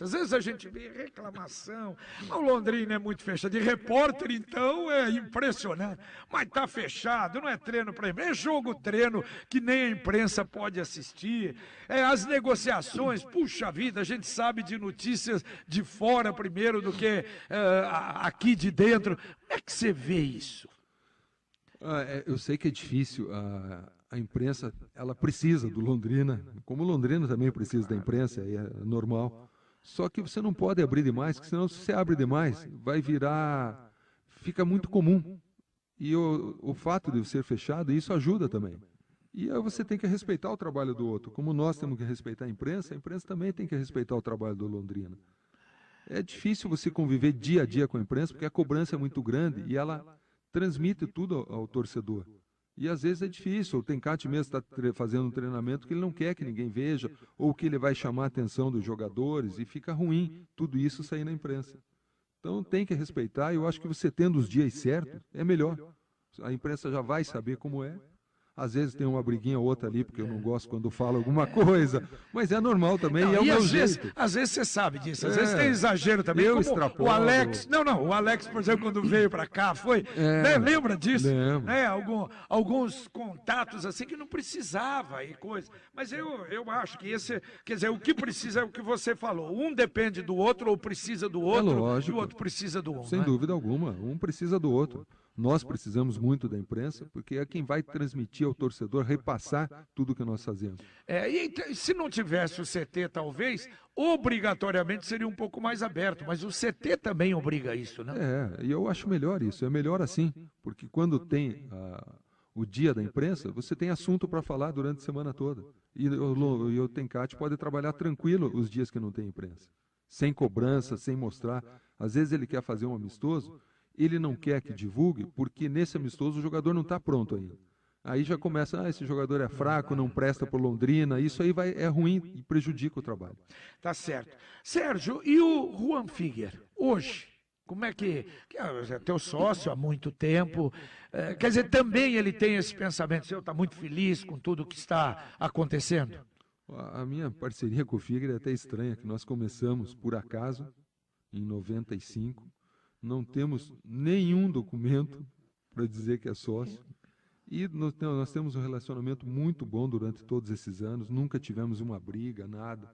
Às vezes a gente vê reclamação. O Londrina é muito fechado. De repórter, então, é impressionante. Mas tá fechado, não é treino para imprensa. É jogo-treino que nem a imprensa pode assistir. As negociações, puxa vida, a gente sabe de notícias de fora primeiro do que aqui de dentro. Como é que você vê isso? Eu sei que é difícil, a imprensa ela precisa do Londrina, como o Londrina também precisa da imprensa, é normal. Só que você não pode abrir demais, porque senão se você abre demais, fica muito comum. E o fato de ser fechado, isso ajuda também. E aí você tem que respeitar o trabalho do outro. Como nós temos que respeitar a imprensa também tem que respeitar o trabalho do Londrina. É difícil você conviver dia a dia com a imprensa, porque a cobrança é muito grande e ela transmite tudo ao torcedor. E às vezes é difícil, o Tencate mesmo está fazendo um treinamento que ele não quer que ninguém veja, ou que ele vai chamar a atenção dos jogadores, e fica ruim tudo isso sair na imprensa. Então tem que respeitar, e eu acho que você tendo os dias certos, é melhor. A imprensa já vai saber como é. Às vezes tem uma briguinha ou outra ali, porque eu não gosto quando falo alguma coisa, mas é normal também, e é o meu jeito. Às vezes você sabe disso, às vezes tem exagero também. Eu como extrapolo. o Alex, o Alex, por exemplo, quando veio para cá, né, lembra disso? Lembro. Né, alguns contatos assim que não precisava e coisa. Mas eu acho que quer dizer, o que precisa é o que você falou. Um depende do outro ou precisa do outro, e o outro precisa do um. Sem dúvida alguma, um precisa do outro. Nós precisamos muito da imprensa, porque é quem vai transmitir ao torcedor, repassar tudo que nós fazemos. E se não tivesse o CT, talvez, obrigatoriamente seria um pouco mais aberto, mas o CT também obriga isso, né? E eu acho melhor isso, é melhor assim, porque quando tem o dia da imprensa, você tem assunto para falar durante a semana toda. E o Tencate pode trabalhar tranquilo os dias que não tem imprensa, sem cobrança, sem mostrar. Às vezes ele quer fazer um amistoso, ele não quer que divulgue, porque nesse amistoso o jogador não está pronto ainda. Aí já começa, esse jogador é fraco, não presta para Londrina, isso aí é ruim e prejudica o trabalho. Tá certo. Sérgio, e o Juan Figuer, hoje? Como é que é teu sócio há muito tempo, quer dizer, também ele tem esse pensamento, está muito feliz com tudo que está acontecendo? A minha parceria com o Figuer é até estranha, que nós começamos por acaso, em 95, não temos nenhum documento para dizer que é sócio. E nós temos um relacionamento muito bom durante todos esses anos, nunca tivemos uma briga, nada.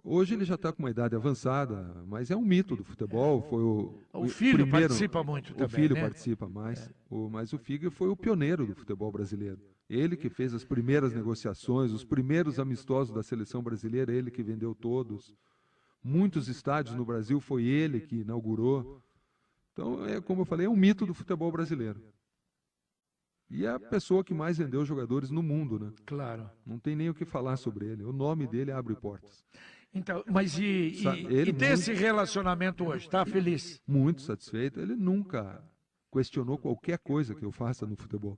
Hoje ele já está com uma idade avançada, mas é um mito do futebol. Foi o filho participa muito também, o filho né? participa mais, mas o Figuer foi o pioneiro do futebol brasileiro. Ele que fez as primeiras negociações, os primeiros amistosos da seleção brasileira, ele que vendeu todos. Muitos estádios no Brasil foi ele que inaugurou. Então, como eu falei, é um mito do futebol brasileiro. E é a pessoa que mais vendeu jogadores no mundo, né? Claro. Não tem nem o que falar sobre ele. O nome dele abre portas. Então, mas e desse relacionamento hoje, está feliz? Muito satisfeito. Ele nunca questionou qualquer coisa que eu faça no futebol.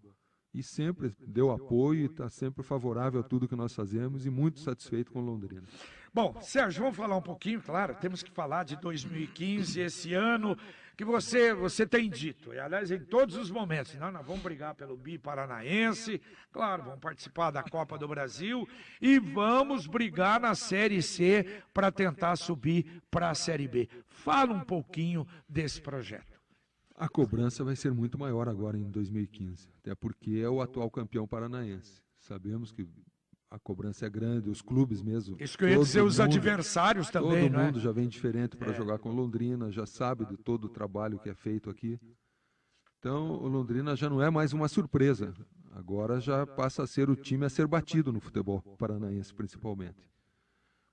E sempre deu apoio e está sempre favorável a tudo que nós fazemos e muito satisfeito com Londrina. Bom, Sérgio, vamos falar um pouquinho, claro, temos que falar de 2015, esse ano que você tem dito, e aliás em todos os momentos, nós vamos brigar pelo Bi-Paranaense, claro, vamos participar da Copa do Brasil e vamos brigar na Série C para tentar subir para a Série B. Fala um pouquinho desse projeto. A cobrança vai ser muito maior agora em 2015, até porque é o atual campeão paranaense. Sabemos que a cobrança é grande, os clubes mesmo. Isso que eu ia dizer, os adversários também, todo mundo já vem diferente para jogar com Londrina, já sabe de todo o trabalho que é feito aqui. Então, o Londrina já não é mais uma surpresa, agora já passa a ser o time a ser batido no futebol paranaense, principalmente.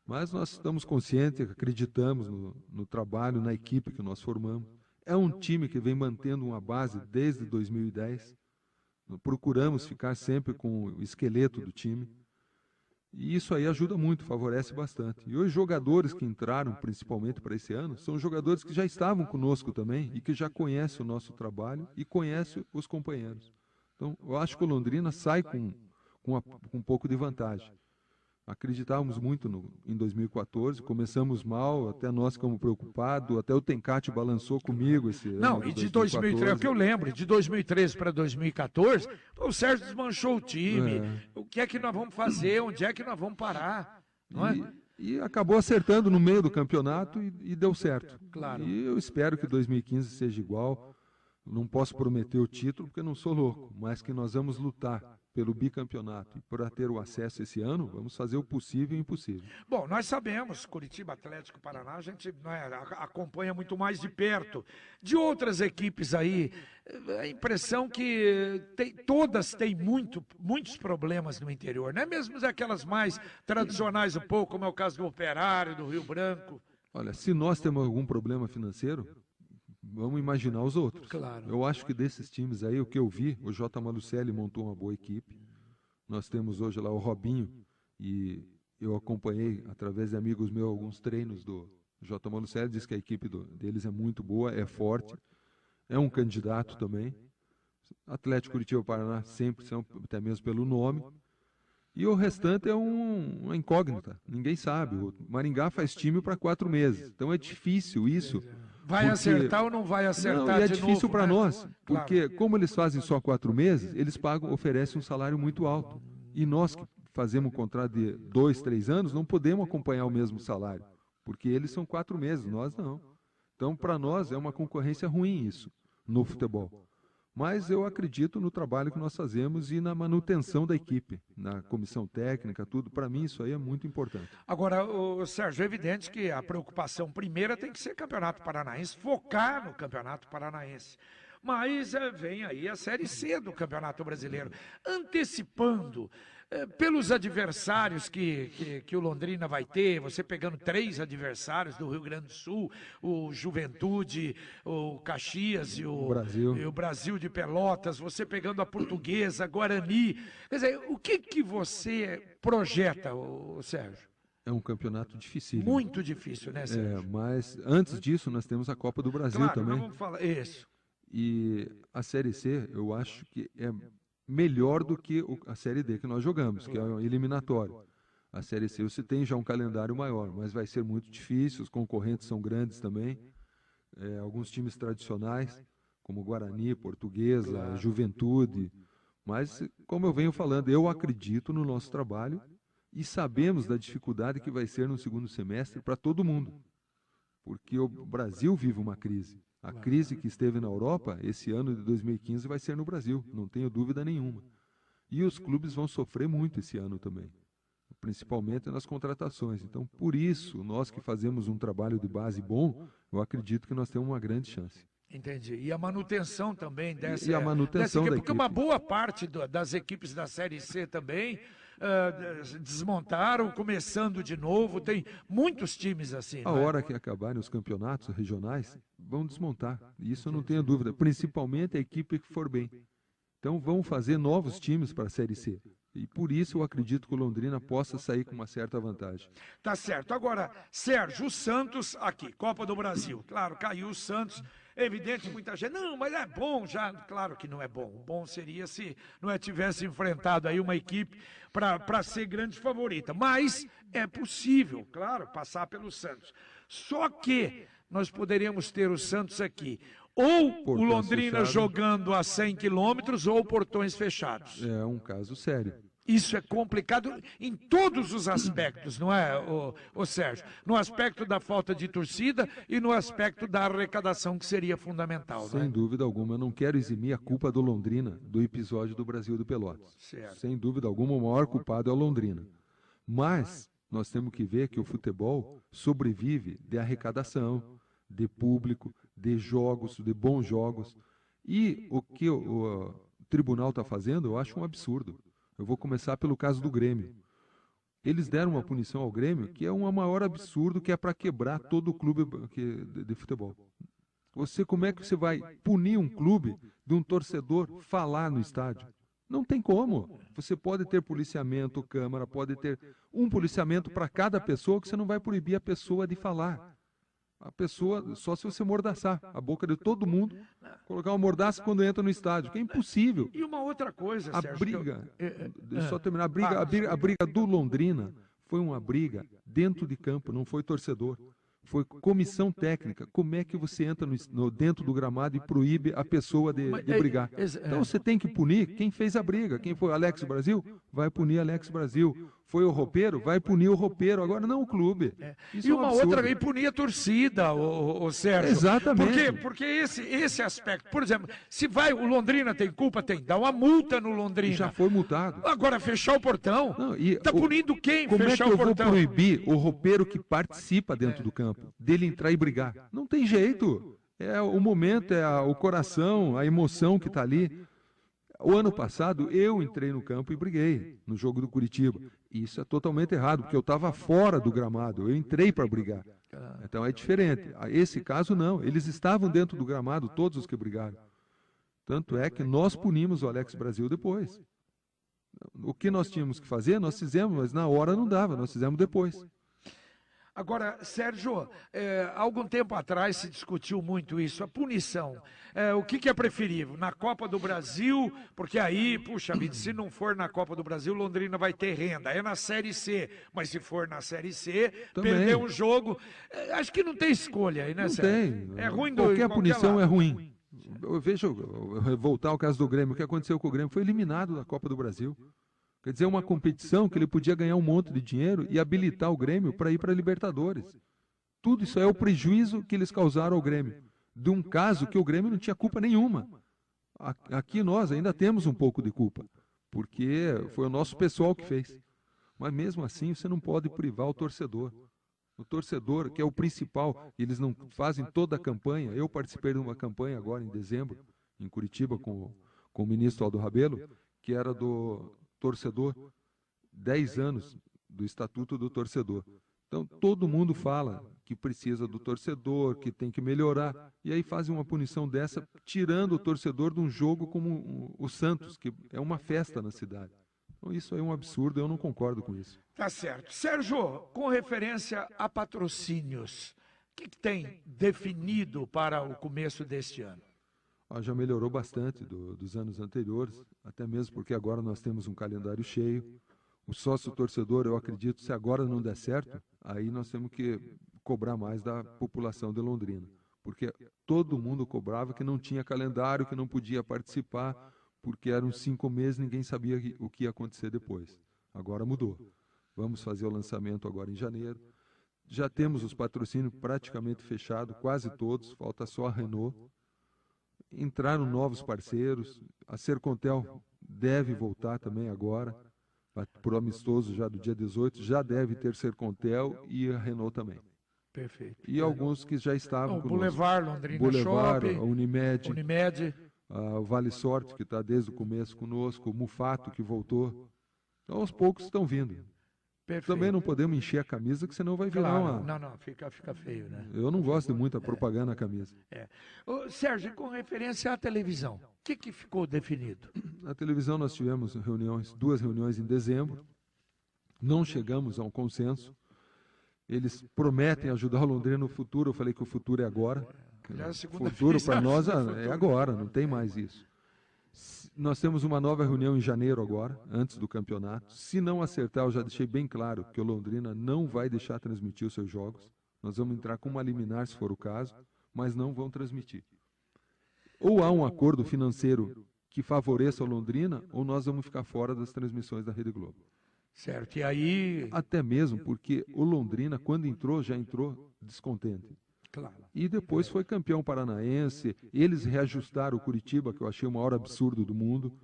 Mas nós estamos conscientes, acreditamos no trabalho, na equipe que nós formamos. É um time que vem mantendo uma base desde 2010. Procuramos ficar sempre com o esqueleto do time. E isso aí ajuda muito, favorece bastante. E os jogadores que entraram, principalmente para esse ano, são jogadores que já estavam conosco também e que já conhecem o nosso trabalho e conhecem os companheiros. Então, eu acho que o Londrina sai com um pouco de vantagem. Acreditávamos muito em 2014, começamos mal, até nós ficamos preocupados, até o Tencate balançou comigo esse ano. Não, e de 2013, o que eu lembro, de 2013 para 2014, o Sérgio desmanchou o time. O que é que nós vamos fazer? Onde é que nós vamos parar? Não é? E acabou acertando no meio do campeonato e deu certo. Claro. E eu espero que 2015 seja igual. Não posso prometer o título porque não sou louco, mas que nós vamos lutar pelo bicampeonato e para ter o acesso esse ano, vamos fazer o possível e o impossível. Bom, nós sabemos, Curitiba, Atlético, Paraná, a gente acompanha muito mais de perto. De outras equipes aí, a impressão que todas têm muitos problemas no interior, não é mesmo aquelas mais tradicionais um pouco, como é o caso do Operário, do Rio Branco. Olha, se nós temos algum problema financeiro, vamos imaginar os outros. Claro. Eu acho que desses times aí, o que eu vi, o J. Malucelli montou uma boa equipe. Nós temos hoje lá o Robinho, e eu acompanhei, através de amigos meus, alguns treinos do J. Malucelli, diz que a equipe deles é muito boa, é forte, é um candidato também. Atlético Curitiba Paraná sempre são, até mesmo pelo nome. E o restante é uma incógnita, ninguém sabe. O Maringá faz time para 4 meses, então é difícil isso. Vai acertar ou não vai acertar não, e é de difícil novo, para né? nós, porque Claro. como eles fazem só 4 meses, eles oferecem um salário muito alto. E nós que fazemos um contrato de 2, 3 anos, não podemos acompanhar o mesmo salário, porque eles são 4 meses, nós não. Então, para nós, é uma concorrência ruim isso, no futebol. Mas eu acredito no trabalho que nós fazemos e na manutenção da equipe, na comissão técnica, tudo. Para mim, isso aí é muito importante. Agora, Sérgio, é evidente que a preocupação primeira tem que ser Campeonato Paranaense, focar no Campeonato Paranaense. Mas vem aí a Série C do Campeonato Brasileiro, antecipando pelos adversários que o Londrina vai ter, você pegando 3 adversários do Rio Grande do Sul, o Juventude, o Caxias e o Brasil de Pelotas, você pegando a Portuguesa, Guarani. Quer dizer, o que você projeta, Sérgio? É um campeonato difícil. Muito difícil, né, Sérgio? Mas antes disso, nós temos a Copa do Brasil também. Vamos falar isso. E a Série C, eu acho que é melhor do que a Série D que nós jogamos, que é o eliminatório. A Série C você tem já um calendário maior, mas vai ser muito difícil, os concorrentes são grandes também. Alguns times tradicionais, como Guarani, Portuguesa, Juventude. Mas, como eu venho falando, eu acredito no nosso trabalho e sabemos da dificuldade que vai ser no segundo semestre para todo mundo. Porque o Brasil vive uma crise. A crise que esteve na Europa, esse ano de 2015, vai ser no Brasil, não tenho dúvida nenhuma. E os clubes vão sofrer muito esse ano também, principalmente nas contratações. Então, por isso, nós que fazemos um trabalho de base bom, eu acredito que nós temos uma grande chance. Entendi. E a manutenção também dessa, e a manutenção dessa equipe, da porque equipe. uma boa parte das equipes da Série C também desmontaram, começando de novo. Tem muitos times assim. A hora que acabarem os campeonatos regionais, vão desmontar. Isso eu não tenho dúvida. Principalmente a equipe que for bem. Então vão fazer novos times para a Série C. E por isso eu acredito que o Londrina possa sair com uma certa vantagem. Tá certo. Agora, Sérgio, o Santos aqui, Copa do Brasil. Claro, caiu o Santos. É evidente, muita gente, não, mas é bom já. Claro que não é bom. O bom seria se não tivesse enfrentado aí uma equipe para ser grande favorita. Mas é possível, claro, passar pelo Santos. Só que nós poderíamos ter o Santos aqui. Ou o Londrina jogando a 100 quilômetros ou portões fechados. É um caso sério. Isso é complicado em todos os aspectos, não é, o Sérgio? No aspecto da falta de torcida e no aspecto da arrecadação, que seria fundamental. Sem dúvida alguma, eu não quero eximir a culpa do Londrina do episódio do Brasil de Pelotas. Certo. Sem dúvida alguma, o maior culpado é o Londrina. Mas nós temos que ver que o futebol sobrevive de arrecadação, de público, de jogos, de bons jogos. E o que o tribunal está fazendo, eu acho um absurdo. Eu vou começar pelo caso do Grêmio. Eles deram uma punição ao Grêmio que é um maior absurdo, que é para quebrar todo o clube de futebol. Como é que você vai punir um clube de um torcedor falar no estádio? Não tem como. Você pode ter policiamento, câmara, pode ter um policiamento para cada pessoa, que você não vai proibir a pessoa de falar. A pessoa, só se você mordaçar a boca de todo mundo, colocar uma mordaça quando entra no estádio, que é impossível. E uma outra coisa, A Sérgio, briga, deixa eu só terminar, a briga do Londrina foi uma briga dentro de campo, não foi torcedor. Foi comissão técnica. Como é que você entra dentro do gramado e proíbe a pessoa de brigar? Então você tem que punir quem fez a briga. Quem foi Alex Brasil? Vai punir Alex Brasil. Foi o roupeiro? Vai punir o roupeiro. Agora não o clube. Isso e é um uma absurdo. outra, e punir a torcida, o Sérgio. Exatamente. Porque esse aspecto, por exemplo, se vai, o Londrina tem culpa? Tem. Dá uma multa no Londrina. Já foi multado. Agora, fechar o portão? Está punindo quem? Como fechar é que eu o portão? vou proibir o roupeiro que participa dentro do campo, dele entrar e brigar? Não tem jeito. É o momento, o coração, a emoção que está ali. O ano passado, eu entrei no campo e briguei no jogo do Curitiba. Isso é totalmente errado, porque eu estava fora do gramado, eu entrei para brigar. Então é diferente. Esse caso, não. Eles estavam dentro do gramado, todos os que brigaram. Tanto é que nós punimos o Alex Brasil depois. O que nós tínhamos que fazer, nós fizemos, mas na hora não dava, nós fizemos depois. Agora, Sérgio, algum tempo atrás se discutiu muito isso, a punição. O que é preferível? Na Copa do Brasil, porque aí, puxa vida, se não for na Copa do Brasil, Londrina vai ter renda. É na Série C, mas se for na Série C, Também. perder um jogo, acho que não tem escolha aí, né, Não Sérgio? tem. É ruim Qualquer punição lado. é ruim. Veja, voltar ao caso do Grêmio, o que aconteceu com o Grêmio? Foi eliminado da Copa do Brasil. Quer dizer, uma competição que ele podia ganhar um monte de dinheiro e habilitar o Grêmio para ir para a Libertadores. Tudo isso é o prejuízo que eles causaram ao Grêmio. De um caso que o Grêmio não tinha culpa nenhuma. Aqui nós ainda temos um pouco de culpa, porque foi o nosso pessoal que fez. Mas mesmo assim, você não pode privar o torcedor. O torcedor, que é o principal, eles não fazem toda a campanha. Eu participei de uma campanha agora em dezembro, em Curitiba, com o ministro Aldo Rabelo, que era do torcedor, 10 anos do Estatuto do Torcedor. Então, todo mundo fala que precisa do torcedor, que tem que melhorar, e aí fazem uma punição dessa, tirando o torcedor de um jogo como o Santos, que é uma festa na cidade. Então, isso é um absurdo, eu não concordo com isso. Tá certo. Sérgio, com referência a patrocínios, o que tem definido para o começo deste ano? Já melhorou bastante dos anos anteriores, até mesmo porque agora nós temos um calendário cheio. O sócio-torcedor, eu acredito, se agora não der certo, aí nós temos que cobrar mais da população de Londrina. Porque todo mundo cobrava que não tinha calendário, que não podia participar, porque eram 5 meses, ninguém sabia o que ia acontecer depois. Agora mudou. Vamos fazer o lançamento agora em janeiro. Já temos os patrocínios praticamente fechados, quase todos, falta só a Renault. Entraram novos parceiros, a Sercontel deve voltar também agora, por amistoso já do dia 18, já deve ter Sercontel e a Renault também. Perfeito. E alguns que já estavam o Boulevard, Londrina Boulevard, Shopping, a Unimed, o Vale Sorte, que está desde o começo conosco, o Mufato, que voltou. Então, aos poucos estão vindo. Perfeito. Também não podemos encher a camisa, que senão vai virar uma... Não, fica feio, né? Eu não gosto de muita propaganda na camisa. Sérgio, com referência à televisão, o que ficou definido? Na televisão nós tivemos duas reuniões em dezembro, não chegamos a um consenso. Eles prometem ajudar o Londrina no futuro, eu falei que o futuro é agora. O futuro para nós é agora, não tem mais isso. Nós temos uma nova reunião em janeiro agora, antes do campeonato. Se não acertar, eu já deixei bem claro que o Londrina não vai deixar transmitir os seus jogos. Nós vamos entrar com uma liminar, se for o caso, mas não vão transmitir. Ou há um acordo financeiro que favoreça o Londrina, ou nós vamos ficar fora das transmissões da Rede Globo. Certo, e aí... Até mesmo porque o Londrina, quando entrou, já entrou descontente. Claro. E depois foi campeão paranaense, eles reajustaram o Curitiba, que eu achei o maior absurdo do mundo.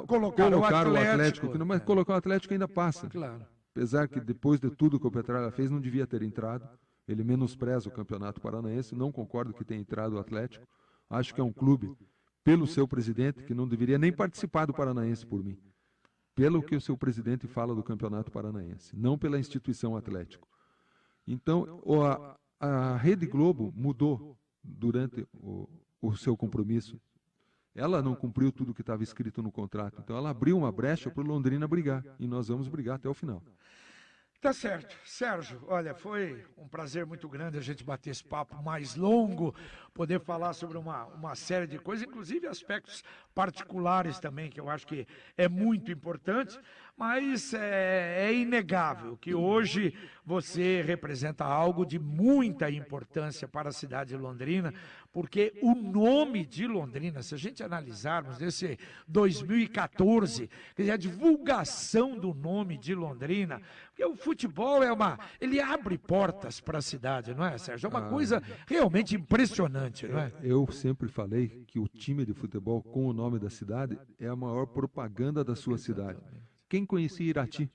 Colocaram o Atlético, mas colocar o Atlético ainda passa. Claro. Apesar que depois de tudo que o Petralha fez, não devia ter entrado. Ele menospreza o Campeonato Paranaense, não concordo que tenha entrado o Atlético. Acho que é um clube, pelo seu presidente, que não deveria nem participar do Paranaense por mim. Pelo que o seu presidente fala do Campeonato Paranaense, não pela instituição Atlético. Então, a Rede Globo mudou durante o seu compromisso. Ela não cumpriu tudo o que estava escrito no contrato. Então, ela abriu uma brecha para o Londrina brigar. E nós vamos brigar até o final. Tá certo. Sérgio, olha, foi um prazer muito grande a gente bater esse papo mais longo, poder falar sobre uma série de coisas, inclusive aspectos particulares também, que eu acho que é muito importante, mas é inegável que hoje você representa algo de muita importância para a cidade de Londrina, porque o nome de Londrina, se a gente analisarmos nesse 2014, quer dizer, a divulgação do nome de Londrina, porque o futebol ele abre portas para a cidade, não é, Sérgio? É uma coisa realmente impressionante, não é? Eu sempre falei que o time de futebol com o nome da cidade é a maior propaganda da sua cidade. Quem conhecia Irati?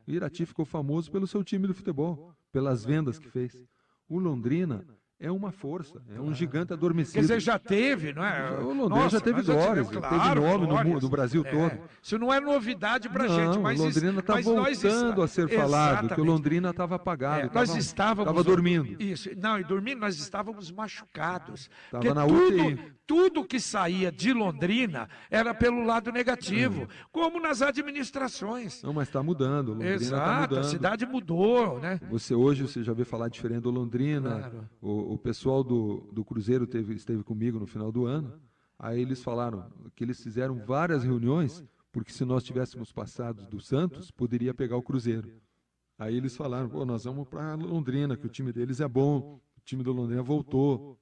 Irati ficou famoso pelo seu time de futebol, pelas vendas que fez. O Londrina é uma força, é um gigante adormecido. Quer dizer, já teve, não é? O Londrina já teve glórias, teve nome no Brasil todo. Isso não é novidade para a gente, mas o Londrina está voltando a ser falado, que o Londrina estava apagado, estava dormindo. Isso, não, e dormindo nós estávamos machucados. Estava na UTI. Tudo que saía de Londrina era pelo lado negativo, como nas administrações. Não, mas está mudando, Londrina Exato, mudando. A cidade mudou, né? Hoje você já vê falar diferente do Londrina. Claro. O pessoal do Cruzeiro esteve comigo no final do ano. Aí eles falaram que eles fizeram várias reuniões, porque se nós tivéssemos passado do Santos, poderia pegar o Cruzeiro. Aí eles falaram, pô, nós vamos para Londrina, que o time deles é bom, o time do Londrina voltou.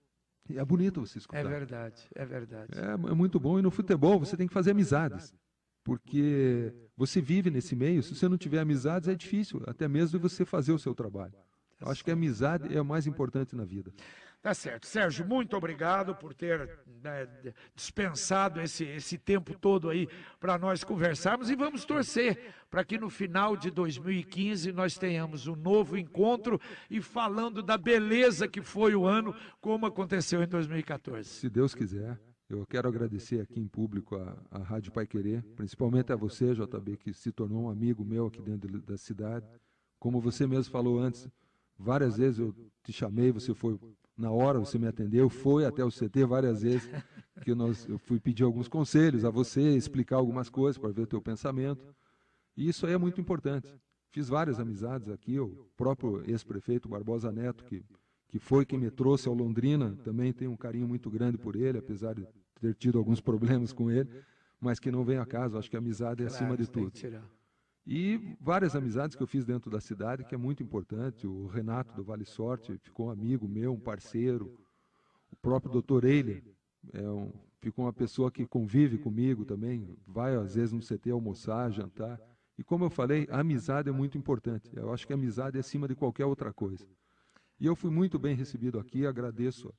E é bonito você escutar. É verdade, é verdade. É muito bom. E no futebol você tem que fazer amizades. Porque você vive nesse meio, se você não tiver amizades, é difícil, até mesmo você fazer o seu trabalho. Eu acho que a amizade é o mais importante na vida. Tá certo. Sérgio, muito obrigado por ter dispensado esse tempo todo aí para nós conversarmos, e vamos torcer para que no final de 2015 nós tenhamos um novo encontro e falando da beleza que foi o ano, como aconteceu em 2014. Se Deus quiser. Eu quero agradecer aqui em público a Rádio Paiquerê, principalmente a você, JB, que se tornou um amigo meu aqui dentro da cidade. Como você mesmo falou antes, várias vezes eu te chamei, você foi na hora, você me atendeu, foi até o CT várias vezes, que eu fui pedir alguns conselhos a você, explicar algumas coisas para ver o teu pensamento. E isso aí é muito importante. Fiz várias amizades aqui, o próprio ex-prefeito Barbosa Neto, que foi quem me trouxe ao Londrina, também tenho um carinho muito grande por ele, apesar de ter tido alguns problemas com ele, mas que não vem a caso, acho que a amizade é acima de tudo. E várias amizades que eu fiz dentro da cidade, que é muito importante. O Renato do Vale Sorte ficou um amigo meu, um parceiro. O próprio doutor Eiler ficou uma pessoa que convive comigo também, vai às vezes no CT almoçar, jantar. E como eu falei, a amizade é muito importante. Eu acho que a amizade é acima de qualquer outra coisa. E eu fui muito bem recebido aqui, agradeço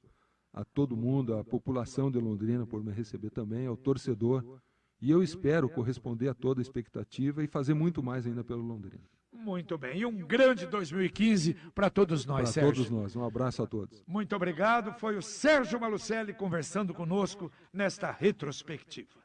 a todo mundo, a população de Londrina por me receber também, ao torcedor. E eu espero corresponder a toda a expectativa e fazer muito mais ainda pelo Londrina. Muito bem. E um grande 2015 para todos nós, Sérgio. Para todos nós. Um abraço a todos. Muito obrigado. Foi o Sérgio Malucelli conversando conosco nesta retrospectiva.